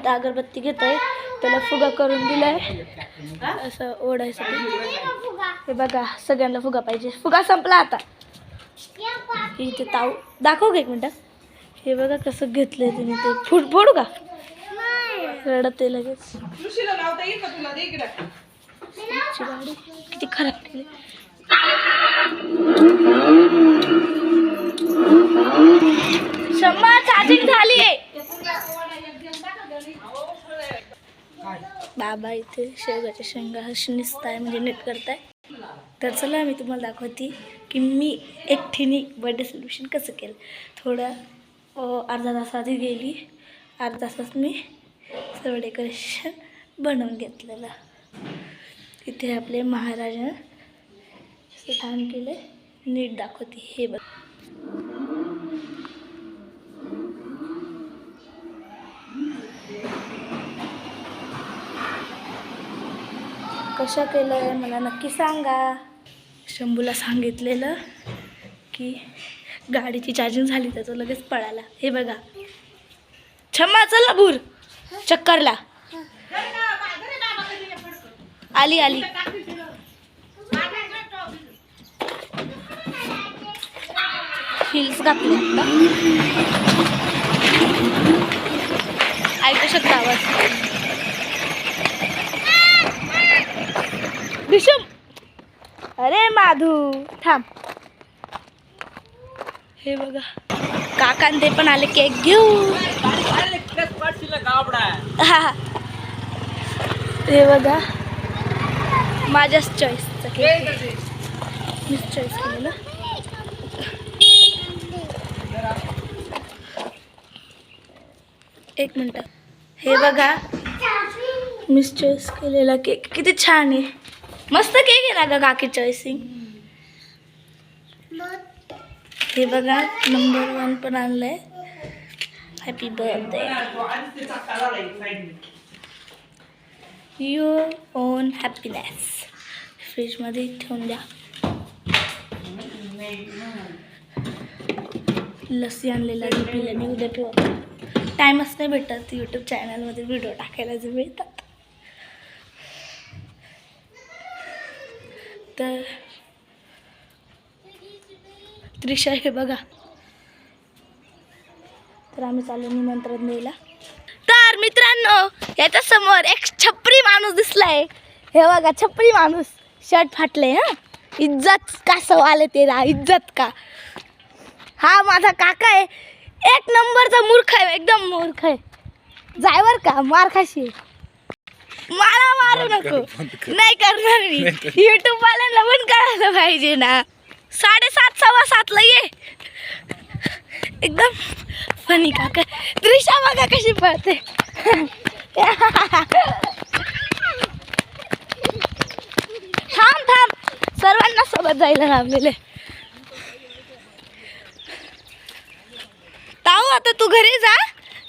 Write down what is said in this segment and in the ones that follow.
आता अगरबत्ती घेत आहे, त्याला फुगा करून दिलाय असं ओढायसाठी. हे बघा सगळ्यांना फुगा पाहिजे. फुगा संपला आता. इथे ताऊ दाखव का एक मिनटं. हे बघा कसं घेतलंय तिने ते. फोडू का? रडते लगेच. गाडी किती खराब केली. शम्मा चार्जिंग झाली आहे. बाबा इथे शेवगाच्या शेंगा निसताय म्हणजे नीट करताय. तर चला मी तुम्हाला दाखवते की मी एकटीने बर्थडे सेलिब्रेशन कसं केलं. थोडं अर्धा तास आधी गेली. अर्धा तासात मी सर्व डेकोरेशन बनवून घेतलेलं. इथे आपले महाराजांना छान केले. नीट दाखवते. हे बघ कशा केलं मला नक्की सांगा. शंभूला सांगितलेलं की गाडीची चार्जिंग झाली तर तो लगेच पळाला. हे बघा छम्मा चल ना भूर चक्करला. आली आली. हिल्स घातले. ऐकू शकता आवाज. विषम अरे माधू थांब. हे बघा काकान ते पण आले केक घेऊन. हा हे बघा माझ्याच चॉईसचा केक. मीच चॉईस केलेलं. एक मिनटं. हे बघा मीच चॉईस केलेला केक. किती छान आहे. मस्त केक आहे ना ग काकी चॉईसिंग. हे बघा नंबर 1 पण आणलंय. Happy birthday. Your on happiness. फ्रीजमध्ये ठेवून द्या. लस्सी आणलेला पिल्याने उद्या ठेवा. टाईमच नाही भेटत यूट्यूब चॅनलमध्ये व्हिडिओ टाकायला जे मिळतात. तर त्रिशा हे बघा. तर आम्ही चालू निमंत्रण द्यायला. तर मित्रांनो याच्या समोर एक छपरी माणूस दिसलाय. हे बघा छपरी माणूस. शर्ट फाटले. हा इज्जत का सवाल आहे तेरा. इज्जत का. हा माझा काका आहे. एक नंबरचा मूर्ख आहे. एकदम मूर्ख आहे. जायवर का मार खाशी. मला मारू नको. नाही करणार मी. युट्यूब वाल्यांना पण कळायला पाहिजे ना. 7:30 7:15 ये. एकदम फनी काका. त्रिशा बघा कशी पळते. थांब सर्वांना सोबत जायला लावलेले. ताऊ आता तू घरी जा.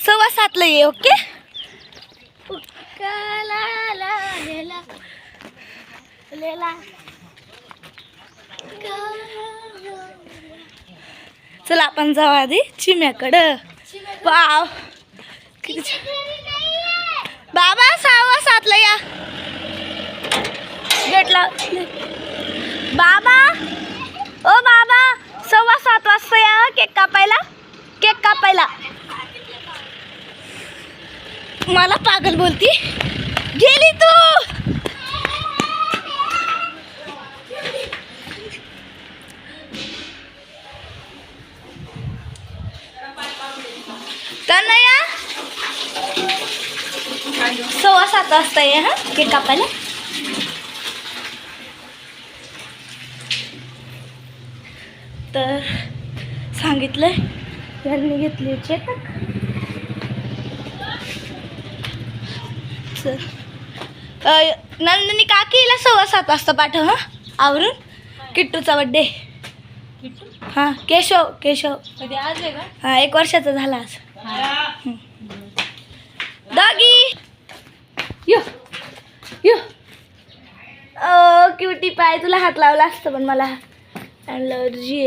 7:15 ये. ओके. चला आपण जाऊ आधी चिम्याकडं. वाव बाबा 6:15 या. गेटला बाबा. ओ बाबा 7:15 वाजता या. केक कापायला. मला पागल बोलती. गेली तू. तनया 7:15 वाजता ये. हा केक कापायला. तर सांगितलंय यांनी घेतली चेक. नंदिनी काकीला 7:15 वाजता पाठव. हा आवरून. किट्टूचा बड्डे. हां केशव कधी आज आहे का? हां 1 वर्षाचा झाला आज. डॉगी यो क्युटी पाय. तुला हात लावला असतं पण मला ॲलर्जी